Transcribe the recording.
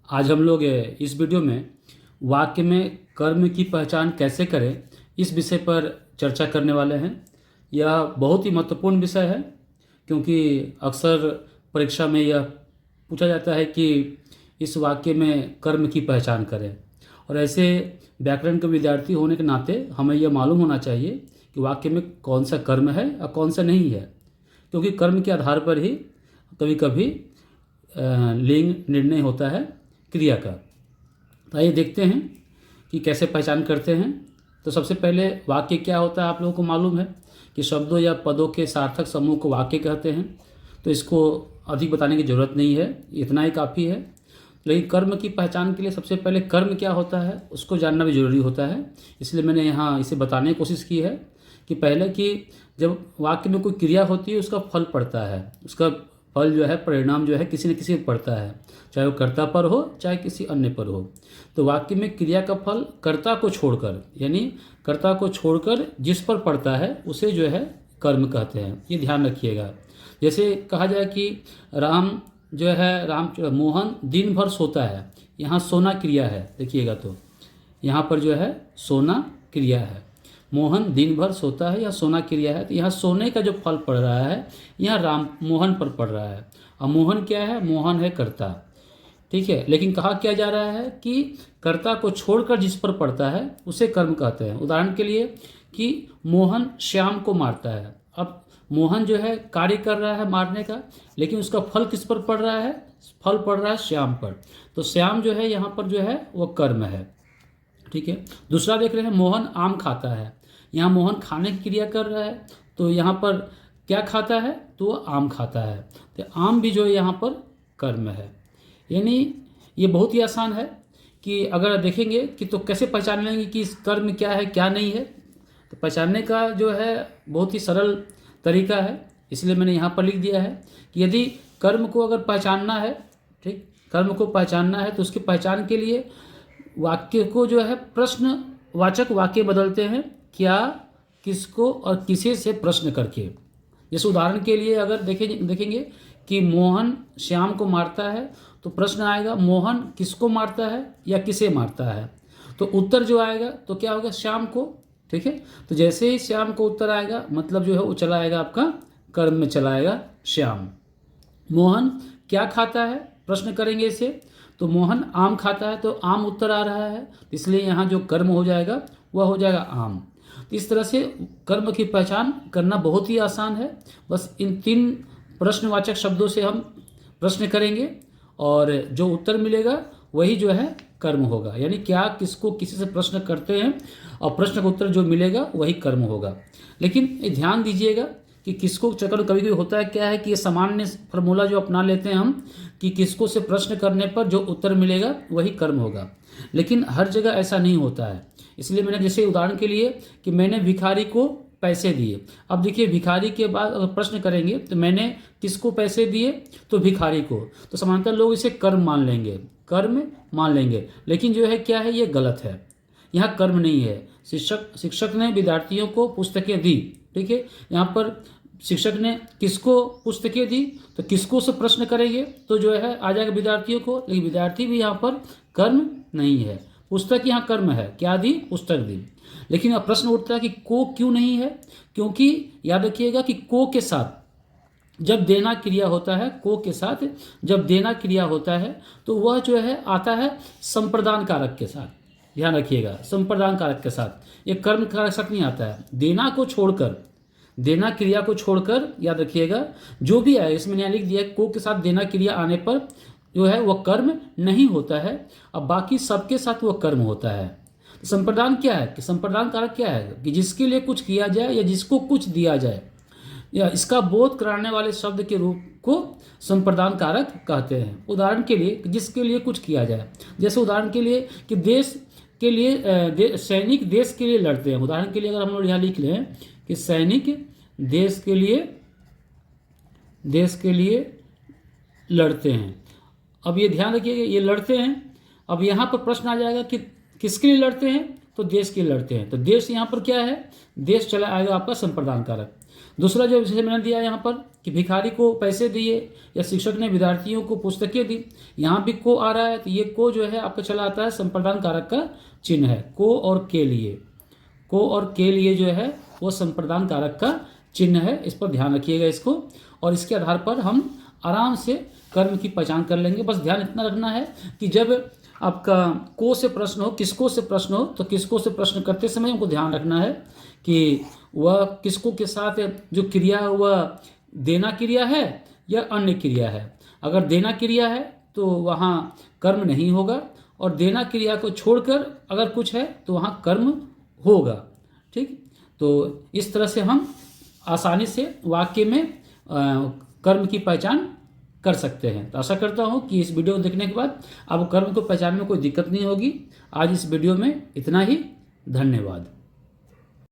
आज हम लोग इस वीडियो में वाक्य में कर्म की पहचान कैसे करें इस विषय पर चर्चा करने वाले हैं। यह बहुत ही महत्वपूर्ण विषय है क्योंकि अक्सर परीक्षा में यह पूछा जाता है कि इस वाक्य में कर्म की पहचान करें, और ऐसे व्याकरण के विद्यार्थी होने के नाते हमें यह मालूम होना चाहिए कि वाक्य में कौन सा कर्म है और कौन सा नहीं है, क्योंकि कर्म के आधार पर ही कभी कभी लिंग निर्णय होता है क्रिया का। तो आइए देखते हैं कि कैसे पहचान करते हैं। तो सबसे पहले वाक्य क्या होता है आप लोगों को मालूम है कि शब्दों या पदों के सार्थक समूह को वाक्य कहते हैं, तो इसको अधिक बताने की ज़रूरत नहीं है, इतना ही काफ़ी है। लेकिन कर्म की पहचान के लिए सबसे पहले कर्म क्या होता है उसको जानना भी ज़रूरी होता है। इसलिए मैंने यहाँ इसे बताने की कोशिश की है कि पहले कि जब वाक्य में कोई क्रिया होती है उसका फल पड़ता है, उसका फल जो है, परिणाम जो है किसी न किसी पर पड़ता है, चाहे वो कर्ता पर हो चाहे किसी अन्य पर हो। तो वाक्य में क्रिया का फल कर्ता को छोड़कर, यानी कर्ता को छोड़कर जिस पर पड़ता है उसे जो है कर्म कहते हैं। ये ध्यान रखिएगा। जैसे कहा जाए कि राम जो है मोहन दिन भर सोता है, यहाँ सोना क्रिया है, देखिएगा तो यहाँ पर जो है सोना क्रिया है, मोहन दिन भर सोता है या सोना क्रिया है। तो यहाँ सोने का जो फल पड़ रहा है यहाँ राम मोहन पर पड़ रहा है, और मोहन क्या है, मोहन है कर्ता, ठीक है। लेकिन कहा क्या जा रहा है कि कर्ता को छोड़कर जिस पर पड़ता है उसे कर्म कहते हैं। उदाहरण के लिए कि मोहन श्याम को मारता है। अब मोहन जो है कार्य कर रहा है मारने का, लेकिन उसका फल किस पर पड़ रहा है, फल पड़ रहा है श्याम पर। तो श्याम जो है यहाँ पर जो है वो कर्म है, ठीक है। दूसरा देख रहे हैं मोहन आम खाता है, यहाँ मोहन खाने की क्रिया कर रहा है, तो यहाँ पर क्या खाता है, तो वो आम खाता है, तो आम भी जो है यहाँ पर कर्म है। यानी ये बहुत ही आसान है कि अगर देखेंगे कि तो कैसे पहचान लेंगे कि इस कर्म क्या है क्या नहीं है। तो पहचानने का जो है बहुत ही सरल तरीका है, इसलिए मैंने यहाँ पर लिख दिया है कि यदि कर्म को अगर पहचानना है, ठीक, कर्म को पहचानना है तो उसकी पहचान के लिए वाक्य को जो है प्रश्नवाचक वाक्य बदलते हैं, क्या, किसको और किसे से प्रश्न करके। जैसे उदाहरण के लिए अगर देखेंगे कि मोहन श्याम को मारता है, तो प्रश्न आएगा मोहन किसको मारता है या किसे मारता है। तो उत्तर जो आएगा तो क्या होगा, श्याम को, ठीक है। तो जैसे ही श्याम को उत्तर आएगा मतलब जो है वो चला आएगा आपका कर्म में, चला आएगा श्याम। मोहन क्या खाता है, प्रश्न करेंगे इसे, तो मोहन आम खाता है, तो आम उत्तर आ रहा है, इसलिए यहाँ जो कर्म हो जाएगा वह हो जाएगा आम। तो इस तरह से कर्म की पहचान करना बहुत ही आसान है। बस इन 3 प्रश्नवाचक शब्दों से हम प्रश्न करेंगे और जो उत्तर मिलेगा वही जो है कर्म होगा। यानी क्या, किसको, किसी से प्रश्न करते हैं और प्रश्न का उत्तर जो मिलेगा वही कर्म होगा। लेकिन ये ध्यान दीजिएगा कि किसको चक्कर कभी कभी होता है क्या है कि ये सामान्य फार्मूला जो अपना लेते हैं हम कि किसको से प्रश्न करने पर जो उत्तर मिलेगा वही कर्म होगा, लेकिन हर जगह ऐसा नहीं होता है। इसलिए मैंने जैसे उदाहरण के लिए कि मैंने भिखारी को पैसे दिए। अब देखिए भिखारी के बाद अगर प्रश्न करेंगे तो मैंने किसको पैसे दिए, तो भिखारी को, तो सामान्यतः लोग इसे कर्म मान लेंगे, कर्म मान लेंगे, लेकिन जो है क्या है, ये गलत है। यहाँ कर्म नहीं है। शिक्षक ने विद्यार्थियों को पुस्तकें दी, ठीक है। यहाँ पर शिक्षक ने किसको पुस्तकें दी, तो किसको से प्रश्न करेंगे तो जो है आ जाएगा विद्यार्थियों को, लेकिन विद्यार्थी भी यहाँ पर कर्म नहीं है। पुस्तक यहाँ कर्म है, क्या दी, पुस्तक दी। लेकिन अब प्रश्न उठता है कि को क्यों नहीं है, क्योंकि याद रखिएगा कि को के साथ जब देना क्रिया होता है, को के साथ जब देना क्रिया होता है तो वह जो है आता है संप्रदान कारक के साथ। ध्यान रखिएगा, संप्रदान कारक के साथ, ये कर्म कारक साथ नहीं आता है। देना को छोड़कर, देना क्रिया को छोड़कर याद रखिएगा जो भी आए, इसमें मैंने लिख दिया को के साथ देना क्रिया आने पर जो है वह कर्म नहीं होता है, अब बाकी सबके साथ वह कर्म होता है। तो संप्रदान क्या है, कि संप्रदान कारक क्या है कि जिसके लिए कुछ किया जाए या जिसको कुछ दिया जाए, या इसका बोध कराने वाले शब्द के रूप को संप्रदान कारक कहते हैं। उदाहरण के लिए जिसके लिए कुछ किया जाए, जैसे उदाहरण के लिए कि देश के लिए सैनिक देश के लिए लड़ते हैं। उदाहरण के लिए अगर हम लोग यहाँ लिख लें कि सैनिक देश के लिए लड़ते हैं। अब ये ध्यान रखिए ये लड़ते हैं। अब यहाँ पर प्रश्न आ जाएगा कि किसके लिए लड़ते हैं, तो देश के लिए लड़ते हैं। तो देश यहाँ पर क्या है, देश चला आएगा आपका संप्रदान कारक। दूसरा जो विषय मैंने दिया यहाँ पर कि भिखारी को पैसे दिए या शिक्षक ने विद्यार्थियों को पुस्तकें दी, यहाँ भी को आ रहा है, तो ये को जो है आपका चला आता है संप्रदान कारक का चिन्ह है। को और के लिए, को और के लिए जो है वो संप्रदान कारक का चिन्ह है। इस पर ध्यान रखिएगा इसको, और इसके आधार पर हम आराम से कर्म की पहचान कर लेंगे। बस ध्यान इतना रखना है कि जब आपका को से प्रश्न हो, किसको से प्रश्न हो, तो किसको से प्रश्न करते समय हमको ध्यान रखना है कि वह किसको के साथ जो क्रिया है वह देना क्रिया है या अन्य क्रिया है। अगर देना क्रिया है तो वहाँ कर्म नहीं होगा, और देना क्रिया को छोड़कर अगर कुछ है तो वहाँ कर्म होगा। ठीक, तो इस तरह से हम आसानी से वाक्य में कर्म की पहचान कर सकते हैं। तो आशा करता हूँ कि इस वीडियो को देखने के बाद आपको कर्म को पहचानने में कोई दिक्कत नहीं होगी। आज इस वीडियो में इतना ही। धन्यवाद।